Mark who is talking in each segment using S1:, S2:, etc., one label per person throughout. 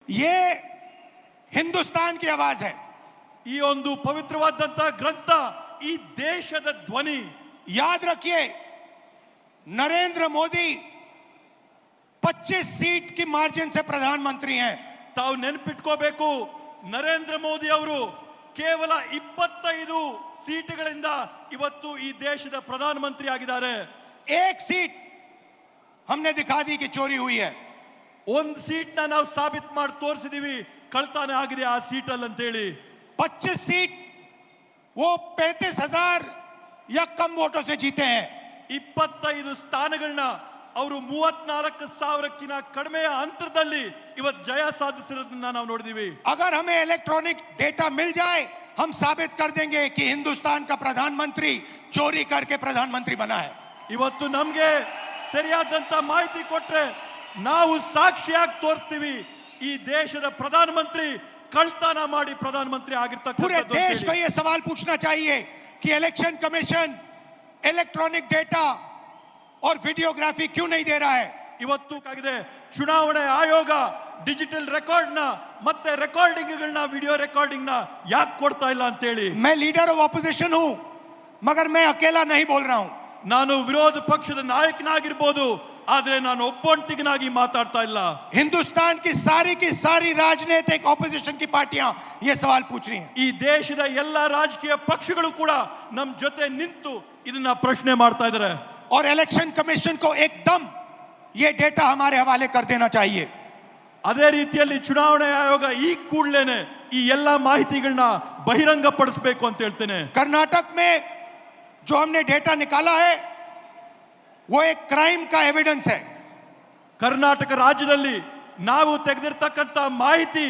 S1: ये हिंदुस्तान की आवाज है।
S2: ಈ ಒಂದು ಪವಿತ್ರವಾದಂತಹ ಗ್ರಂಥ ಈ ದೇಶದ ಧ್ವನಿ.
S1: याद रखिए, नरेंद्र मोदी 25 सीट की मार्जिन से प्रधानमंत्री हैं।
S2: ತಾವು ನೆನಪಿಟ್ಕೋಬೇಕು, ನರೇಂದ್ರ ಮೋದಿ ಅವರು ಕೇವಲ 25 ಸೀಟುಗಳಿಂದ ಇವತ್ತು ಈ ದೇಶದ ಪ್ರಧಾನಮಂತ್ರಿ ಆಗಿದ್ದಾರೆ.
S1: एक सीट हमने दिखा दी कि चोरी हुई है।
S2: ಒಂದು ಸೀಟ್ ನಾವು ಸಾಬೀತು ಮಾಡಿ ತೋರಿಸಿದೀವಿ ಕಳ್ತನ ಆಗಿದೆ ಆ ಸೀಟ್ ಅಲ್ಲಿ ಅಂತ ಹೇಳಿ.
S1: 25 सीट वो 35,000 या कम वोटों से जीते हैं।
S2: 25 ಸ್ಥಾನಗಳನ್ನ ಅವರು 34,000ಕ್ಕಿಂತ ಕಡಿಮೆ ಅಂತರದಲ್ಲಿ ಇವತ್ತು ಜಯ ಸಾಧಿಸಿರೋದನ್ನ ನಾವು ನೋಡಿದೀವಿ.
S1: अगर हमें इलेक्ट्रॉनिक डेटा मिल जाए, हम साबित कर देंगे कि हिंदुस्तान का प्रधानमंत्री चोरी करके प्रधानमंत्री बना है।
S2: ಇವತ್ತು ನಮಗೆ ಸರಿಯಾದಂತ ಮಾಹಿತಿ ಕೊಟ್ರೆ ನಾವು ಸಾಕ್ಷಿಯಾಗಿ ತೋರಿಸ್ತೀವಿ ಈ ದೇಶದ ಪ್ರಧಾನಮಂತ್ರಿ ಕಳ್ತನ ಮಾಡಿ ಪ್ರಧಾನಮಂತ್ರಿ ಆಗಿರ್ತಕ್ಕಂಥದ್ದು.
S1: पूरे देश को यह सवाल पूछना चाहिए कि इलेक्शन कमीशन इलेक्ट्रॉनिक डेटा और वीडियोग्राफी क्यों नहीं दे रहा है।
S2: ಇವತ್ತು ಆಗಿದೆ ಚುನಾವಣೆ ಆಯೋಗ ಡಿಜಿಟಲ್ ರೆಕಾರ್ಡ್ ನ ಮತ್ತೆ ರೆಕಾರ್ಡಿಂಗ್ ಗಳನ್ನ ವಿಡಿಯೋ ರೆಕಾರ್ಡಿಂಗ್ ನ ಯಾಕೆ ಕೊಡ್ತಾ ಇಲ್ಲ ಅಂತ ಹೇಳಿ.
S1: मैं लीडर ऑफ ऑपोजिशन हूं, मगर मैं अकेला नहीं बोल रहा हूं।
S2: ನಾನು ವಿರೋಧ ಪಕ್ಷದ ನಾಯಕನಾಗಿರಬಹುದು, ಆದ್ರೆ ನಾನು ಒಬ್ಬೊಂಟಿಗನಾಗಿ ಮಾತಾಡ್ತಾ ಇಲ್ಲ.
S1: हिंदुस्तान की सारी राजनीतिक ऑपोजिशन की पार्टियां ये सवाल पूछ रही हैं।
S2: ಈ ದೇಶದ ಎಲ್ಲ ರಾಜಕೀಯ ಪಕ್ಷಗಳು ಕೂಡ ನಮ್ಮ ಜೊತೆ ನಿಂತು ಇದನ್ನ ಪ್ರಶ್ನೆ ಮಾಡ್ತಾ ಇದ್ದಾರೆ.
S1: और इलेक्शन कमीशन को एकदम ये डेटा हमारे हवाले कर देना चाहिए।
S2: ಅದೇ ರೀತಿಯಲ್ಲಿ ಚುನಾವಣಾ ಆಯೋಗ ಈ ಕೂಡಲೇನೆ ಈ ಎಲ್ಲ ಮಾಹಿತಿಗಳನ್ನ ಬಹಿರಂಗ ಪಡಿಸಬೇಕು ಅಂತ ಹೇಳ್ತೇನೆ.
S1: कर्नाटक में जो हमने डेटा निकाला है वो एक क्राइम का एविडेंस है।
S2: ಕರ್ನಾಟಕ ರಾಜ್ಯದಲ್ಲಿ ನಾವು ತೆಗೆದಿರ್ತಕ್ಕಂಥ ಮಾಹಿತಿ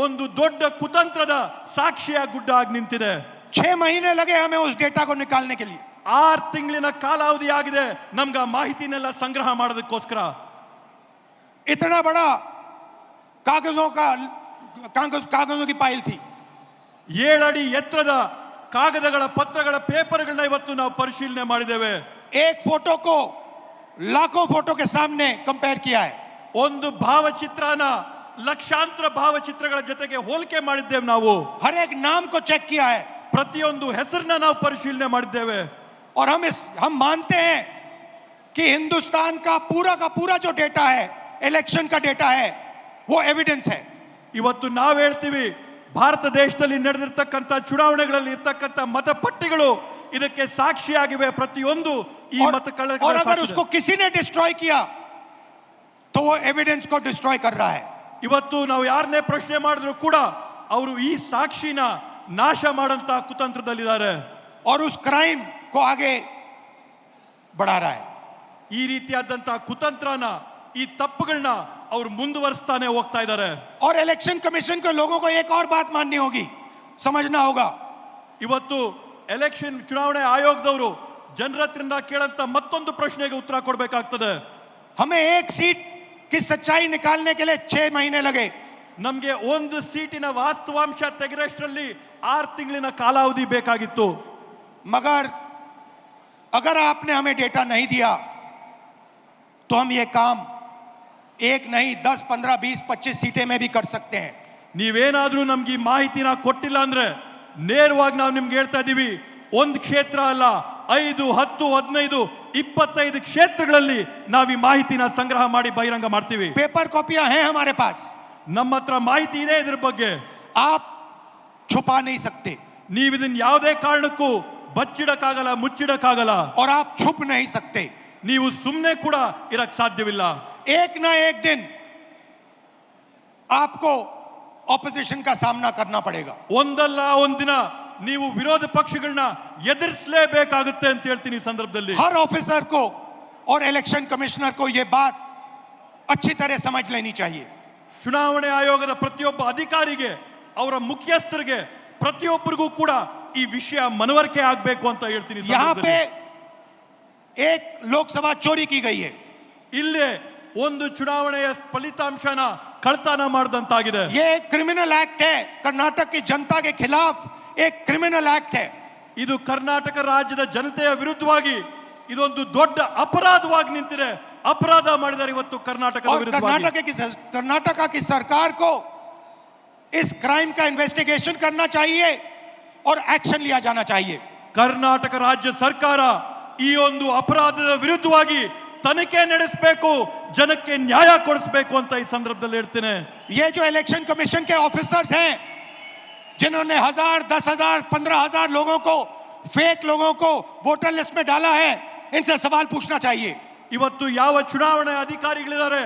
S2: ಒಂದು ದೊಡ್ಡ ಕುತಂತ್ರದ ಸಾಕ್ಷಿಯ ಗುಡ್ಡ ಆಗಿ ನಿಂತಿದೆ.
S1: 6 महीने लगे हमें उस डेटा को निकालने के लिए।
S2: 6 ತಿಂಗಳಿನ ಕಾಲಾವಧಿ ಆಗಿದೆ ನಮ್ಗೆ ಆ ಮಾಹಿತಿನೆಲ್ಲ ಸಂಗ್ರಹ ಮಾಡೋದಕ್ಕೋಸ್ಕರ.
S1: इतना बड़ा कागजों की फाइल थी।
S2: 7 ಅಡಿ ಎತ್ತರದ ಕಾಗದಗಳ ಪತ್ರಗಳ ಪೇಪರ್ಗಳನ್ನ ಇವತ್ತು ನಾವು ಪರಿಶೀಲನೆ ಮಾಡಿದ್ದೇವೆ.
S1: एक फोटो को लाखों फोटो के सामने कंपेयर किया है।
S2: ಒಂದು ಭಾವಚಿತ್ರನ ಲಕ್ಷಾಂತರ ಭಾವಚಿತ್ರಗಳ ಜೊತೆಗೆ ಹೋಲಿಕೆ ಮಾಡಿದ್ದೇವೆ ನಾವು.
S1: हर एक नाम को चेक किया है।
S2: ಪ್ರತಿಯೊಂದು ಹೆಸರನ್ನ ನಾವು ಪರಿಶೀಲನೆ ಮಾಡಿದ್ದೇವೆ.
S1: और हम मानते हैं कि हिंदुस्तान का पूरा जो डेटा है, इलेक्शन का डेटा है, वो एविडेंस है।
S2: ಇವತ್ತು ನಾವು ಹೇಳ್ತೀವಿ ಭಾರತ ದೇಶದಲ್ಲಿ ನಡೆದಿರ್ತಕ್ಕಂಥ ಚುನಾವಣೆಗಳಲ್ಲಿ ಇರ್ತಕ್ಕಂಥ ಮತಪಟ್ಟಿಗಳು ಇದಕ್ಕೆ ಸಾಕ್ಷಿಯಾಗಿವೆ. ಪ್ರತಿಯೊಂದು ಈ ಮತಗಳ
S1: और अगर उसको किसी ने डिस्ट्रॉय किया तो वो एविडेंस को डिस्ट्रॉय कर रहा है।
S2: ಇವತ್ತು ನಾವು ಯಾರನ್ನೇ ಪ್ರಶ್ನೆ ಮಾಡಿದ್ರು ಕೂಡ ಅವರು ಈ ಸಾಕ್ಷಿನ ನಾಶ ಮಾಡಂತ ಕುತಂತ್ರದಲ್ಲಿದ್ದಾರೆ.
S1: और उस क्राइम को आगे बढ़ा रहा है।
S2: ಈ ರೀತಿಯಾದಂತ ಕುತಂತ್ರನ ಈ ತಪ್ಪುಗಳನ್ನ ಅವರು ಮುಂದುವರಿಸ್ತಾನೆ ಹೋಗ್ತಾ ಇದ್ದಾರೆ.
S1: और इलेक्शन कमीशन के लोगों को एक और बात माननी होगी, समझना होगा।
S2: ಇವತ್ತು ಎಲೆಕ್ಷನ್ ಚುನಾವಣೆ ಆಯೋಗದವರು ಜನರ ಹತ್ರದಿಂದ ಕೇಳಂತ ಮತ್ತೊಂದು ಪ್ರಶ್ನೆಗೆ ಉತ್ತರ ಕೊಡಬೇಕಾಗ್ತದೆ.
S1: हमें एक सीट की सच्चाई निकालने के लिए 6 महीने लगे।
S2: ನಮಗೆ ಒಂದು ಸೀಟಿನ ವಾಸ್ತವಾಂಶ ತೆಗೆರಷ್ಟರಲ್ಲಿ 6 ತಿಂಗಳಿನ ಕಾಲಾವಧಿ ಬೇಕಾಗಿತ್ತು.
S1: मगर अगर आपने हमें डेटा नहीं दिया तो हम ये काम 1 नहीं 10, 15, 20, 25 सीटें में भी कर सकते हैं।
S2: ನೀವೇನಾದ್ರೂ ನಮ್ಗೆ ಈ ಮಾಹಿತಿನ ಕೊಟ್ಟಿಲ್ಲ ಅಂದ್ರೆ ನೇರವಾಗಿ ನಾವು ನಿಮ್ಗೆ ಹೇಳ್ತಾ ಇದೀವಿ, ಒಂದು ಕ್ಷೇತ್ರ ಅಲ್ಲ 5, 10, 15, 25 ಕ್ಷೇತ್ರಗಳಲ್ಲಿ ನಾವು ಈ ಮಾಹಿತಿನ ಸಂಗ್ರಹ ಮಾಡಿ ಬಹಿರಂಗ ಮಾಡ್ತೀವಿ.
S1: पेपर कॉपियां हैं हमारे पास।
S2: ನಮ್ಮ ಹತ್ರ ಮಾಹಿತಿ ಇದೆ ಇದ್ರ ಬಗ್ಗೆ.
S1: आप छुपा नहीं सकते।
S2: ನೀವು ಇದನ್ನ ಯಾವುದೇ ಕಾರಣಕ್ಕೂ ಬಚ್ಚಿಡಕ್ಕಾಗಲ್ಲ, ಮುಚ್ಚಿಡಕ್ಕಾಗಲ್ಲ.
S1: और आप छुप नहीं सकते।
S2: ನೀವು ಸುಮ್ಮನೆ ಕೂಡ ಇರಕ್ ಸಾಧ್ಯವಿಲ್ಲ.
S1: एक ना एक दिन आपको ऑपोजिशन का सामना करना पड़ेगा।
S2: ಒಂದಲ್ಲ ಒಂದಿನ ನೀವು ವಿರೋಧ ಪಕ್ಷಗಳನ್ನ ಎದುರಿಸಲೇಬೇಕಾಗುತ್ತೆ ಅಂತ ಹೇಳ್ತೀನಿ ಈ ಸಂದರ್ಭದಲ್ಲಿ.
S1: हर ऑफिसर को और इलेक्शन कमिश्नर को यह बात अच्छी तरह समझ लेनी चाहिए।
S2: ಚುನಾವಣೆ ಆಯೋಗದ ಪ್ರತಿಯೊಬ್ಬ ಅಧಿಕಾರಿಗೆ, ಅವರ ಮುಖ್ಯಸ್ಥರಿಗೆ, ಪ್ರತಿಯೊಬ್ಬರಿಗೂ ಕೂಡ ಈ ವಿಷಯ ಮನವರಿಕೆ ಆಗಬೇಕು ಅಂತ ಹೇಳ್ತೀನಿ.
S1: यहाँ पे एक लोकसभा चोरी की गई है।
S2: ಇಲ್ಲೇ ಒಂದು ಚುನಾವಣೆಯ ಫಲಿತಾಂಶನ ಕಳ್ತನ ಮಾಡಿದಂತಾಗಿದೆ.
S1: ये एक क्रिमिनल एक्ट है, कर्नाटक की जनता के खिलाफ एक क्रिमिनल एक्ट है।
S2: ಇದು ಕರ್ನಾಟಕ ರಾಜ್ಯದ ಜನತೆಯ ವಿರುದ್ಧವಾಗಿ ಇದೊಂದು ದೊಡ್ಡ ಅಪರಾಧವಾಗಿ ನಿಂತಿದೆ. ಅಪರಾಧ ಮಾಡಿದ್ದಾರೆ ಇವತ್ತು ಕರ್ನಾಟಕದ ವಿರುದ್ಧವಾಗಿ.
S1: कर्नाटका की सरकार को इस क्राइम का इन्वेस्टिगेशन करना चाहिए और एक्शन लिया जाना चाहिए।
S2: ಕರ್ನಾಟಕ ರಾಜ್ಯ ಸರ್ಕಾರ ಈ ಒಂದು ಅಪರಾಧದ ವಿರುದ್ಧವಾಗಿ ತನಿಖೆ ನಡೆಸಬೇಕು, ಜನಕ್ಕೆ ನ್ಯಾಯ ಕೊಡಿಸಬೇಕು ಅಂತ ಈ ಸಂದರ್ಭದಲ್ಲಿ ಹೇಳ್ತೇನೆ.
S1: ये जो इलेक्शन कमीशन के ऑफिसर्स हैं जिन्होंने 1000, 10,000, 15,000 लोगों को, फेक लोगों को वोटर लिस्ट में डाला है, इनसे सवाल पूछना चाहिए।
S2: ಇವತ್ತು ಯಾವ ಚುನಾವಣಾ ಅಧಿಕಾರಿಗಳಿದ್ದಾರೆ,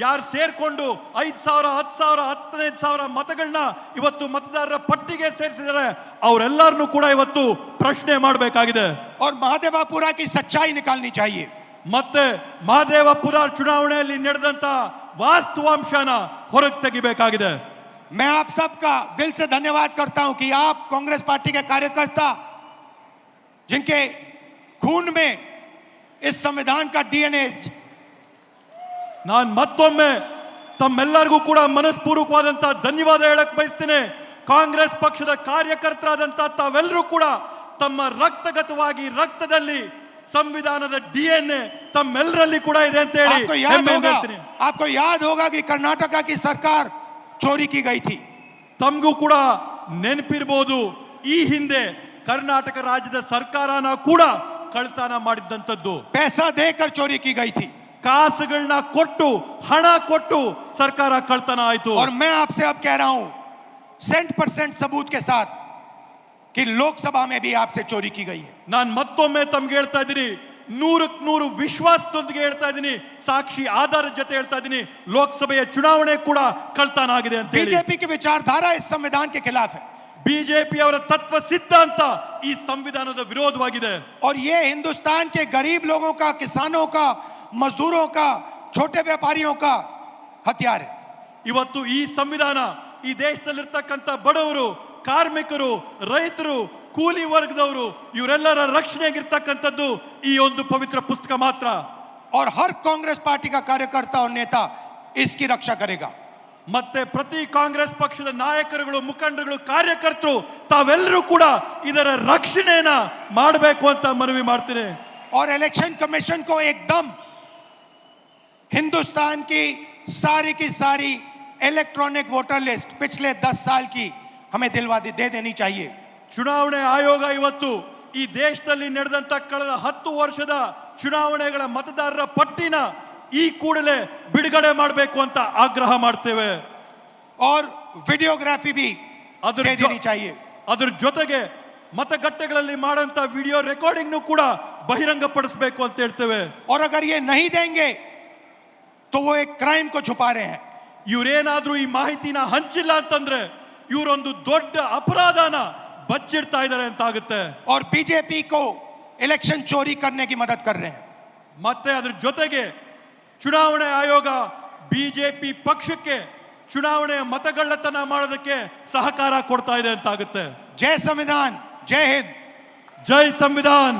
S2: ಯಾರು ಸೇರ್ಕೊಂಡು 5,000, 10,000, 15,000 ಮತಗಳನ್ನ ಇವತ್ತು ಮತದಾರರ ಪಟ್ಟಿಗೆ ಸೇರಿಸಿದ್ದಾರೆ, ಅವರೆಲ್ಲರನ್ನೂ ಕೂಡ ಇವತ್ತು ಪ್ರಶ್ನೆ ಮಾಡಬೇಕಾಗಿದೆ.
S1: और महादेवापुरा की सच्चाई निकालनी चाहिए।
S2: ಮತ್ತೆ ಮಹದೇವಪುರ ಚುನಾವಣೆಯಲ್ಲಿ ನಡೆದಂತ ವಾಸ್ತವಾಂಶನ ಹೊರಗೆ ತೆಗಿಬೇಕಾಗಿದೆ.
S1: मैं आप सबका दिल से धन्यवाद करता हूं कि आप कांग्रेस पार्टी के कार्यकर्ता जिनके खून में इस संविधान का डीएनए,
S2: ನಾನು ಮತ್ತೊಮ್ಮೆ ತಮ್ಮೆಲ್ಲರಿಗೂ ಕೂಡ ಮನಸ್ಪೂರ್ವಕವಾದಂತಹ ಧನ್ಯವಾದ ಹೇಳಕ್ ಬಯಸ್ತೇನೆ. ಕಾಂಗ್ರೆಸ್ ಪಕ್ಷದ ಕಾರ್ಯಕರ್ತರಾದಂತ ತಾವೆಲ್ಲರೂ ಕೂಡ ತಮ್ಮ ರಕ್ತಗತವಾಗಿ ರಕ್ತದಲ್ಲಿ ಸಂವಿಧಾನದ ಡಿಎನ್ಎ ತಮ್ಮೆಲ್ಲರಲ್ಲಿ ಕೂಡ ಇದೆ ಅಂತ ಹೇಳಿ ಹೇಳ್ತೀನಿ.
S1: आपको याद होगा कि कर्नाटका की सरकार चोरी की गई थी।
S2: ತಮಗೂ ಕೂಡ ನೆನಪಿರಬಹುದು, ಈ ಹಿಂದೆ ಕರ್ನಾಟಕ ರಾಜ್ಯದ ಸರ್ಕಾರನ ಕೂಡ ಕಳ್ತನ ಮಾಡಿದ್ದಂಥದ್ದು.
S1: पैसा देकर चोरी की गई थी,
S2: ಕಾಸುಗಳನ್ನ ಕೊಟ್ಟು, ಹಣ ಕೊಟ್ಟು ಸರ್ಕಾರ ಕಳ್ತನ ಆಯ್ತು.
S1: और मैं आपसे अब कह रहा हूं 100% सबूत के साथ कि लोकसभा में भी आपसे चोरी की गई है।
S2: ನಾನು ಮತ್ತೊಮ್ಮೆ ತಮ್ಗೆ ಹೇಳ್ತಾ ಇದ್ದೀನಿ, 100ಕ್ಕೆ 100 ವಿಶ್ವಾಸದೊಂದಿಗೆ ಹೇಳ್ತಾ ಇದ್ದೀನಿ, ಸಾಕ್ಷಿ ಆಧಾರದ ಜೊತೆ ಹೇಳ್ತಾ ಇದ್ದೀನಿ, ಲೋಕಸಭೆಯ ಚುನಾವಣೆ ಕೂಡ ಕಳ್ತನ ಆಗಿದೆ ಅಂತ ಹೇಳಿ.
S1: बीजेपी की विचारधारा इस संविधान के खिलाफ है,
S2: ಬಿಜೆಪಿ ಅವರ ತತ್ವ ಸಿದ್ಧಾಂತ ಈ ಸಂವಿಧಾನದ ವಿರೋಧವಾಗಿದೆ.
S1: और ये हिंदुस्तान के गरीब लोगों का, किसानों का, मजदूरों का, छोटे व्यापारियों का हथियार है।
S2: ಇವತ್ತು ಈ ಸಂವಿಧಾನ ಈ ದೇಶದಲ್ಲಿರ್ತಕ್ಕಂಥ ಬಡವರು, ಕಾರ್ಮಿಕರು, ರೈತರು, ಕೂಲಿ ವರ್ಗದವರು ಇವರೆಲ್ಲರ ರಕ್ಷಣೆಗಿರ್ತಕ್ಕಂಥದ್ದು ಈ ಒಂದು ಪವಿತ್ರ ಪುಸ್ತಕ ಮಾತ್ರ.
S1: और हर कांग्रेस पार्टी का कार्यकर्ता और नेता इसकी रक्षा करेगा।
S2: ಮತ್ತೆ ಪ್ರತಿ ಕಾಂಗ್ರೆಸ್ ಪಕ್ಷದ ನಾಯಕರುಗಳು, ಮುಖಂಡರುಗಳು, ಕಾರ್ಯಕರ್ತರು ತಾವೆಲ್ಲರೂ ಕೂಡ ಇದರ ರಕ್ಷಣೆಯನ್ನ ಮಾಡಬೇಕು ಅಂತ ಮನವಿ ಮಾಡ್ತೀನಿ.
S1: और इलेक्शन कमीशन को एकदम हिंदुस्तान की सारी इलेक्ट्रॉनिक वोटर लिस्ट पिछले 10 साल की हमें दे देनी चाहिए।
S2: ಚುನಾವಣೆ ಆಯೋಗ ಇವತ್ತು ಈ ದೇಶದಲ್ಲಿ ನಡೆದಂತ ಕಳೆದ 10 ವರ್ಷದ ಚುನಾವಣೆಗಳ ಮತದಾರರ ಪಟ್ಟಿನ ಈ ಕೂಡಲೇ ಬಿಡುಗಡೆ ಮಾಡಬೇಕು ಅಂತ ಆಗ್ರಹ ಮಾಡ್ತೇವೆ.
S1: और वीडियोग्राफी भी दे देनी चाहिए।
S2: ಅದರ ಜೊತೆಗೆ ಮತಗಟ್ಟೆಗಳಲ್ಲಿ ಮಾಡಂತ ವಿಡಿಯೋ ರೆಕಾರ್ಡಿಂಗ್ ಕೂಡ ಬಹಿರಂಗಪಡಿಸಬೇಕು ಅಂತ ಹೇಳ್ತೇವೆ.
S1: और अगर ये नहीं देंगे तो वो एक क्राइम को छुपा रहे हैं।
S2: ಇವರೇನಾದ್ರೂ ಈ ಮಾಹಿತಿನ ಹಂಚಿಲ್ಲ ಅಂತಂದ್ರೆ ಇವರೊಂದು ದೊಡ್ಡ ಅಪರಾಧನ ಬಚ್ಚಿಡ್ತಾ ಇದ್ದಾರೆ ಅಂತ ಆಗುತ್ತೆ.
S1: और बीजेपी को इलेक्शन चोरी करने की मदद कर रहे हैं।
S2: ಮತ್ತೆ ಅದರ ಜೊತೆಗೆ ಚುನಾವಣೆ ಆಯೋಗ ಬಿಜೆಪಿ ಪಕ್ಷಕ್ಕೆ ಚುನಾವಣೆಯ ಮತಗಳ್ಳತನ ಮಾಡೋದಕ್ಕೆ ಸಹಕಾರ ಕೊಡ್ತಾ ಇದೆ ಅಂತ ಆಗುತ್ತೆ.
S1: जय संविधान, जय हिंद,
S2: ಜೈ ಸಂವಿಧಾನ್.